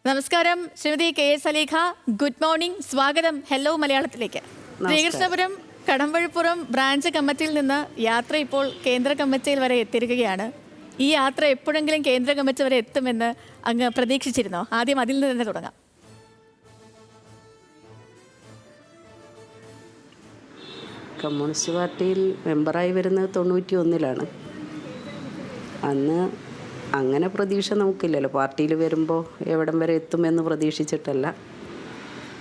നമസ്കാരം Shrimati K S Aleekha. Good morning. സ്വാഗതം hello മലയാളത്തിലേക്ക്. ശ്രീകൃഷ്ണപുരം കടമ്പഴിപ്പുറം ബ്രാഞ്ച് കമ്മിറ്റിയിൽ നിന്ന് യാത്ര ഇപ്പോൾ കേന്ദ്ര കമ്മിറ്റിയിൽ വരെ എത്തിയിരിക്കുകയാണ്. ഈ യാത്ര എപ്പോഴെങ്കിലും കേന്ദ്ര കമ്മിറ്റി വരെ എത്തുമെന്ന് അങ്ങ് പ്രതീക്ഷിച്ചിരുന്നോ? ആദ്യം അതിൽ നിന്ന് തന്നെ തുടങ്ങാം. കമ്മ്യൂണിസ്റ്റ് പാർട്ടിയിൽ മെമ്പറായി വരുന്നത് 91-ലാണ്. അന്ന് അങ്ങനെ പ്രതീക്ഷ നമുക്കില്ലല്ലോ. പാർട്ടിയിൽ വരുമ്പോൾ എവിടം വരെ എത്തുമെന്ന് പ്രതീക്ഷിച്ചിട്ടല്ല.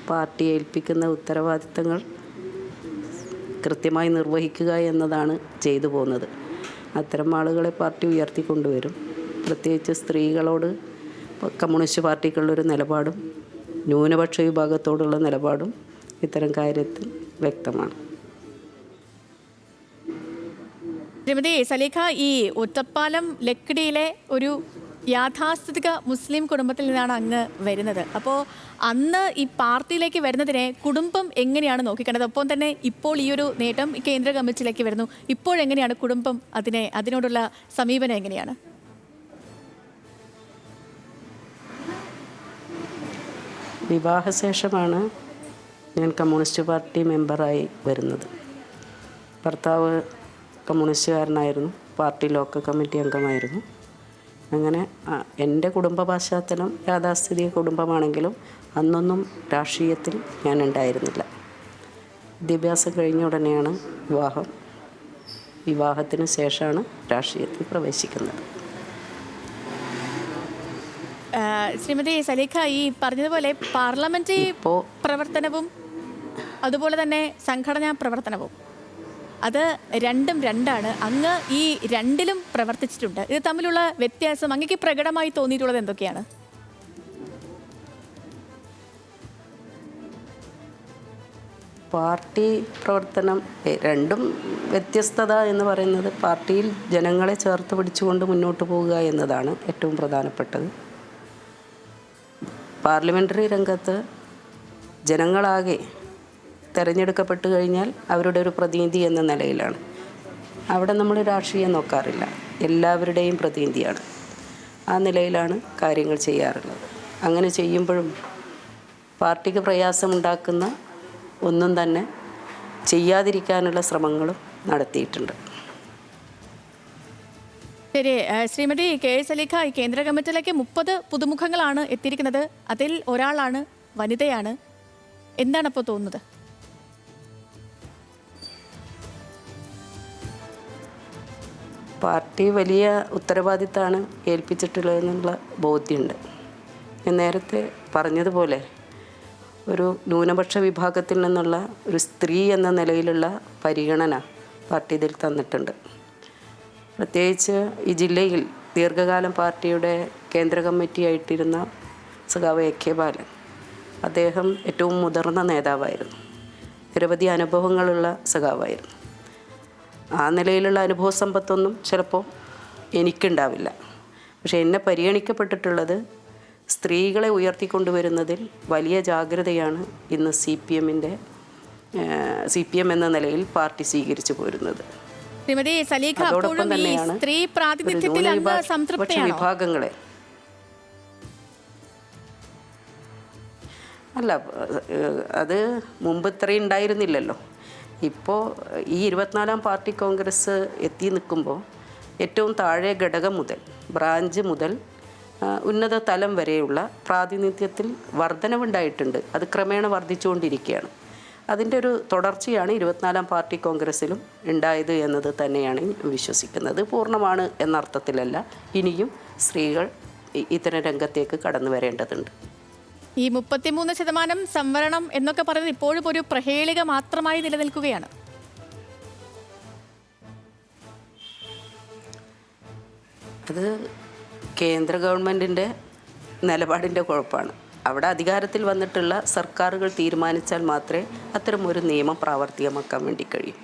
പാർട്ടി ഏൽപ്പിക്കുന്ന ഉത്തരവാദിത്തങ്ങൾ കൃത്യമായി നിർവഹിക്കുക എന്നതാണ് ചെയ്തു പോകുന്നത്. അത്തരം ആളുകളെ പാർട്ടി ഉയർത്തിക്കൊണ്ടുവരും. പ്രത്യേകിച്ച് സ്ത്രീകളോട് കമ്മ്യൂണിസ്റ്റ് പാർട്ടിക്കുള്ളൊരു നിലപാടും ന്യൂനപക്ഷ വിഭാഗത്തോടുള്ള നിലപാടും ഇത്തരം കാര്യത്തിൽ വ്യക്തമാണ്. ശ്രീമതി സലീഖ, ഈ ഒറ്റപ്പാലം ലക്കിടിയിലെ ഒരു യാഥാസ്ഥിതിക മുസ്ലിം കുടുംബത്തിൽ നിന്നാണ് അങ്ങ് വരുന്നത്. അപ്പോൾ അന്ന് ഈ പാർട്ടിയിലേക്ക് വരുന്നതിനെ കുടുംബം എങ്ങനെയാണ് നോക്കിക്കണ്ടത്? ഒപ്പം തന്നെ ഇപ്പോൾ ഈ ഒരു നേട്ടം കേന്ദ്ര കമ്മിറ്റിയിലേക്ക് വരുന്നു. ഇപ്പോഴെങ്ങനെയാണ് കുടുംബം അതിനോടുള്ള സമീപനം എങ്ങനെയാണ്? വിവാഹശേഷമാണ് ഞാൻ കമ്മ്യൂണിസ്റ്റ് പാർട്ടി മെമ്പറായി വരുന്നത്. ഭർത്താവ് കമ്മ്യൂണിസ്റ്റുകാരനായിരുന്നു, പാർട്ടി ലോക്കൽ കമ്മിറ്റി അംഗമായിരുന്നു. അങ്ങനെ എൻ്റെ കുടുംബ പശ്ചാത്തലം യാഥാസ്ഥിതിക കുടുംബമാണെങ്കിലും അന്നൊന്നും രാഷ്ട്രീയത്തിൽ ഞാൻ ഉണ്ടായിരുന്നില്ല. വിദ്യാഭ്യാസം കഴിഞ്ഞ ഉടനെയാണ് വിവാഹം. വിവാഹത്തിന് ശേഷമാണ് രാഷ്ട്രീയത്തിൽ പ്രവേശിക്കുന്നത്. ശ്രീമതി സലീഖ, ഈ പറഞ്ഞതുപോലെ പാർലമെന്റ് പ്രവർത്തനവും അതുപോലെ തന്നെ സംഘടനാ പ്രവർത്തനവും അത് രണ്ടും രണ്ടാണ്. അങ്ങ് ഈ രണ്ടിലും പ്രവർത്തിച്ചിട്ടുണ്ട്. ഇത് തമ്മിലുള്ള വ്യത്യാസം അങ്ങക്ക് പ്രകടമായി തോന്നിയിട്ടുള്ളത് എന്തൊക്കെയാണ്? പാർട്ടി പ്രവർത്തനം രണ്ടും വ്യത്യസ്തത എന്ന് പറയുന്നത് പാർട്ടിയിൽ ജനങ്ങളെ ചേർത്ത് പിടിച്ചുകൊണ്ട് മുന്നോട്ട് പോവുക എന്നതാണ് ഏറ്റവും പ്രധാനപ്പെട്ടത്. പാർലമെൻ്ററി രംഗത്ത് ജനങ്ങളാകെ തിരഞ്ഞെടുക്കപ്പെട്ട് കഴിഞ്ഞാൽ അവരുടെ ഒരു പ്രതിനിധി എന്ന നിലയിലാണ്. അവിടെ നമ്മൾ രാഷ്ട്രീയം നോക്കാറില്ല, എല്ലാവരുടെയും പ്രതിനിധിയാണ്. ആ നിലയിലാണ് കാര്യങ്ങൾ ചെയ്യാറുള്ളത്. അങ്ങനെ ചെയ്യുമ്പോഴും പാർട്ടിക്ക് പ്രയാസമുണ്ടാക്കുന്ന ഒന്നും തന്നെ ചെയ്യാതിരിക്കാനുള്ള ശ്രമങ്ങളും നടത്തിയിട്ടുണ്ട്. ശരി. ശ്രീമതി കെ എസ് അലീഖ, കേന്ദ്ര കമ്മിറ്റിയിലേക്ക് 30 പുതുമുഖങ്ങളാണ് എത്തിയിരിക്കുന്നത്. അതിൽ ഒരാളാണ് വനിതയാണ്. എന്താണ് അപ്പോൾ തോന്നുന്നത്? പാർട്ടി വലിയ ഉത്തരവാദിത്തമാണ് ഏൽപ്പിച്ചിട്ടുള്ളതെന്നുള്ള ബോധ്യമുണ്ട്. ഞാൻ നേരത്തെ പറഞ്ഞതുപോലെ ഒരു ന്യൂനപക്ഷ വിഭാഗത്തിൽ നിന്നുള്ള ഒരു സ്ത്രീ എന്ന നിലയിലുള്ള പരിഗണന പാർട്ടി ഇതിൽ തന്നിട്ടുണ്ട്. പ്രത്യേകിച്ച് ഈ ജില്ലയിൽ ദീർഘകാലം പാർട്ടിയുടെ കേന്ദ്ര കമ്മിറ്റി ആയിട്ടിരുന്ന സഖാവ് എ.കെ. ബാലൻ, അദ്ദേഹം ഏറ്റവും മുതിർന്ന നേതാവായിരുന്നു. നിരവധി അനുഭവങ്ങളുള്ള സഖാവായിരുന്നു. ആ നിലയിലുള്ള അനുഭവ സമ്പത്തൊന്നും ചിലപ്പോൾ എനിക്കുണ്ടാവില്ല. പക്ഷെ എന്നെ പരിഗണിക്കപ്പെട്ടിട്ടുള്ളത് സ്ത്രീകളെ ഉയർത്തിക്കൊണ്ടുവരുന്നതിൽ വലിയ ജാഗ്രതയാണ് ഇന്ന് CPM എന്ന നിലയിൽ പാർട്ടി സ്വീകരിച്ചു പോരുന്നത്. അതോടൊപ്പം തന്നെയാണ് വിഭാഗങ്ങളെ അല്ല, അത് മുമ്പ് ഇത്രയും ഉണ്ടായിരുന്നില്ലല്ലോ. ഇപ്പോൾ ഈ 24-ാം പാർട്ടി കോൺഗ്രസ് എത്തി നിൽക്കുമ്പോൾ ഏറ്റവും താഴെ ഘടകം മുതൽ ബ്രാഞ്ച് മുതൽ ഉന്നത തലം വരെയുള്ള പ്രാതിനിധ്യത്തിൽ വർധനവുണ്ടായിട്ടുണ്ട്. അത് ക്രമേണ വർദ്ധിച്ചുകൊണ്ടിരിക്കുകയാണ്. അതിൻ്റെ ഒരു തുടർച്ചയാണ് 24-ാം പാർട്ടി കോൺഗ്രസ്സിലും ഉണ്ടായത് എന്നത് തന്നെയാണ് വിശ്വസിക്കുന്നത്. പൂർണ്ണമാണ് എന്നർത്ഥത്തിലല്ല, ഇനിയും സ്ത്രീകൾ ഇത്തരം രംഗത്തേക്ക് കടന്നു വരേണ്ടതുണ്ട്. ഈ 33% സംവരണം എന്നൊക്കെ പറയുന്നത് ഇപ്പോഴും ഒരു പ്രഹേളിക മാത്രമായി നിലനിൽക്കുകയാണ്. അത് കേന്ദ്ര ഗവൺമെൻറ്റിൻ്റെ നിലപാടിൻ്റെ കുഴപ്പമാണ്. അവിടെ അധികാരത്തിൽ വന്നിട്ടുള്ള സർക്കാരുകൾ തീരുമാനിച്ചാൽ മാത്രമേ അത്തരം ഒരു നിയമം പ്രാവർത്തികമാക്കാൻ വേണ്ടി കഴിയൂ.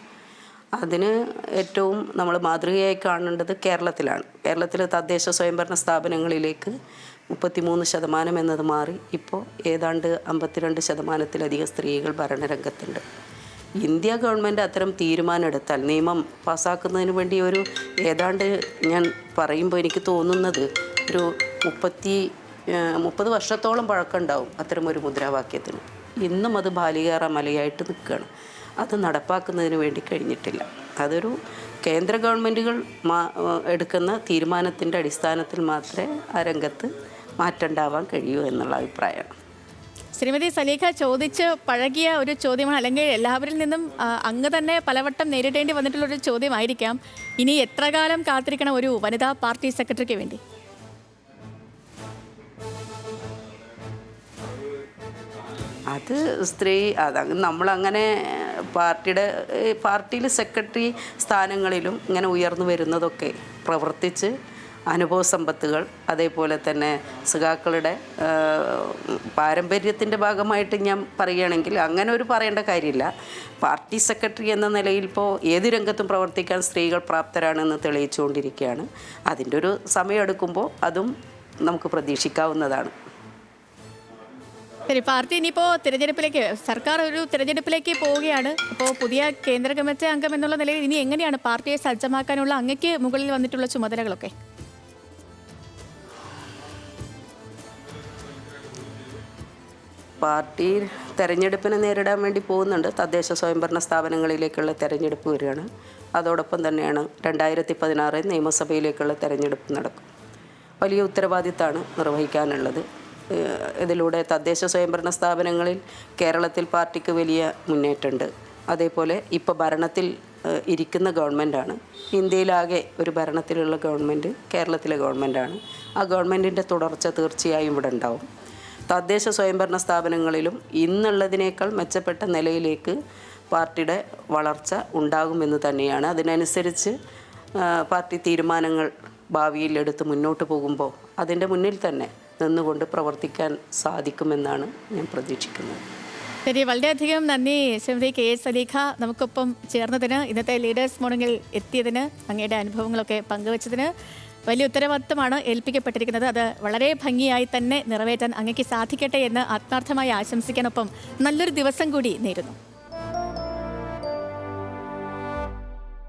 അതിന് ഏറ്റവും നമ്മൾ മാതൃകയായി കാണേണ്ടത് കേരളത്തിലാണ്. കേരളത്തിലെ തദ്ദേശ സ്വയംഭരണ സ്ഥാപനങ്ങളിലേക്ക് 33% എന്നത് മാറി ഇപ്പോൾ ഏതാണ്ട് 52%-ലധികം സ്ത്രീകൾ ഭരണരംഗത്തുണ്ട്. ഇന്ത്യ ഗവൺമെൻറ് അത്തരം തീരുമാനമെടുത്താൽ നിയമം പാസ്സാക്കുന്നതിന് വേണ്ടി ഏതാണ്ട് ഞാൻ പറയുമ്പോൾ എനിക്ക് തോന്നുന്നത് ഒരു 30 വർഷത്തോളം പഴക്കമുണ്ടാവും അത്തരമൊരു മുദ്രാവാക്യത്തിന്. ഇന്നും അത് ബാലികേറ മലയായിട്ട് നിൽക്കുകയാണ്. അത് നടപ്പാക്കുന്നതിന് വേണ്ടി കഴിഞ്ഞിട്ടില്ല. അതൊരു കേന്ദ്ര ഗവൺമെൻറ്റുകൾ എടുക്കുന്ന തീരുമാനത്തിൻ്റെ അടിസ്ഥാനത്തിൽ മാത്രമേ ആ രംഗത്ത് മാറ്റമുണ്ടാവാൻ കഴിയൂ എന്നുള്ള അഭിപ്രായമാണ്. ശ്രീമതി സലീഖ ചോദിച്ച് പഴകിയ ഒരു ചോദ്യമാണ്, അല്ലെങ്കിൽ എല്ലാവരിൽ നിന്നും അങ്ങ് തന്നെ പലവട്ടം നേരിടേണ്ടി വന്നിട്ടുള്ളൊരു ചോദ്യമായിരിക്കാം. ഇനി എത്ര കാലം കാത്തിരിക്കണം ഒരു വനിതാ പാർട്ടി സെക്രട്ടറിക്ക് വേണ്ടി? അത് നമ്മളങ്ങനെ പാർട്ടിയിൽ സെക്രട്ടറി സ്ഥാനങ്ങളിലും ഇങ്ങനെ ഉയർന്നു വരുന്നതൊക്കെ പ്രവർത്തിച്ച് അനുഭവ സമ്പത്തുകൾ, അതേപോലെ തന്നെ സഖാക്കളുടെ പാരമ്പര്യത്തിൻ്റെ ഭാഗമായിട്ട് ഞാൻ പറയുകയാണെങ്കിൽ അങ്ങനെ ഒരു പറയേണ്ട കാര്യമില്ല. പാർട്ടി സെക്രട്ടറി എന്ന നിലയിൽ ഇപ്പോൾ ഏത് രംഗത്തും പ്രവർത്തിക്കാൻ സ്ത്രീകൾ പ്രാപ്തരാണെന്ന് തെളിയിച്ചുകൊണ്ടിരിക്കുകയാണ്. അതിൻ്റെ ഒരു സമയമെടുക്കുമ്പോൾ അതും നമുക്ക് പ്രതീക്ഷിക്കാവുന്നതാണ്. ശരി, പാർട്ടി ഇനിയിപ്പോൾ തിരഞ്ഞെടുപ്പിലേക്ക്, സർക്കാർ ഒരു തിരഞ്ഞെടുപ്പിലേക്ക് പോവുകയാണ്. അപ്പോൾ പുതിയ കേന്ദ്ര കമ്മിറ്റി അംഗം എന്നുള്ള നിലയിൽ ഇനി എങ്ങനെയാണ് പാർട്ടിയെ സജ്ജമാക്കാനുള്ള അങ്ങയ്ക്ക് മുകളിൽ വന്നിട്ടുള്ള ചുമതലകളൊക്കെ? പാർട്ടി തെരഞ്ഞെടുപ്പിനെ നേരിടാൻ വേണ്ടി പോകുന്നുണ്ട്. തദ്ദേശ സ്വയംഭരണ സ്ഥാപനങ്ങളിലേക്കുള്ള തെരഞ്ഞെടുപ്പ് വരികയാണ്. അതോടൊപ്പം തന്നെയാണ് 2016 നിയമസഭയിലേക്കുള്ള തെരഞ്ഞെടുപ്പ് നടക്കും. വലിയ ഉത്തരവാദിത്തമാണ് നിർവഹിക്കാനുള്ളത്. ഇതിലൂടെ തദ്ദേശ സ്വയംഭരണ സ്ഥാപനങ്ങളിൽ കേരളത്തിൽ പാർട്ടിക്ക് വലിയ മുന്നേറ്റമുണ്ട്. അതേപോലെ ഇപ്പോൾ ഭരണത്തിൽ ഇരിക്കുന്ന ഗവൺമെൻറ്റാണ്. ഇന്ത്യയിലാകെ ഒരു ഭരണത്തിലുള്ള ഗവൺമെൻറ് കേരളത്തിലെ ഗവൺമെൻറ്റാണ്. ആ ഗവൺമെൻറ്റിൻ്റെ തുടർച്ച തീർച്ചയായും ഇവിടെ ഉണ്ടാവും. തദ്ദേശ സ്വയംഭരണ സ്ഥാപനങ്ങളിലും ഇന്നുള്ളതിനേക്കാൾ മെച്ചപ്പെട്ട നിലയിലേക്ക് പാർട്ടിയുടെ വളർച്ച ഉണ്ടാകുമെന്ന് തന്നെയാണ്. അതിനനുസരിച്ച് പാർട്ടി തീരുമാനങ്ങൾ ഭാവിയിൽ എടുത്ത് മുന്നോട്ട് പോകുമ്പോൾ അതിൻ്റെ മുന്നിൽ തന്നെ നിന്നുകൊണ്ട് പ്രവർത്തിക്കാൻ സാധിക്കുമെന്നാണ് ഞാൻ പ്രതീക്ഷിക്കുന്നത്. ശരി, വളരെയധികം നന്ദി ശ്രീമതി കെ എസ് സലീഖ, നമുക്കൊപ്പം ചേർന്നതിന്, ഇന്നത്തെ ലീഡേഴ്സ് മോർണിംഗിൽ എത്തിയതിന്, അങ്ങയുടെ അനുഭവങ്ങളൊക്കെ പങ്കുവച്ചതിന്. വലിയ ഉത്തരവാദിത്തമാണ് ഏൽപ്പിക്കപ്പെട്ടിരിക്കുന്നത്. അത് വളരെ ഭംഗിയായി തന്നെ നിറവേറ്റാൻ അങ്ങേക്ക് സാധിക്കട്ടെ എന്ന് ആത്മാർത്ഥമായി ആശംസിക്കാനൊപ്പം നല്ലൊരു ദിവസം കൂടി നേരുന്നു.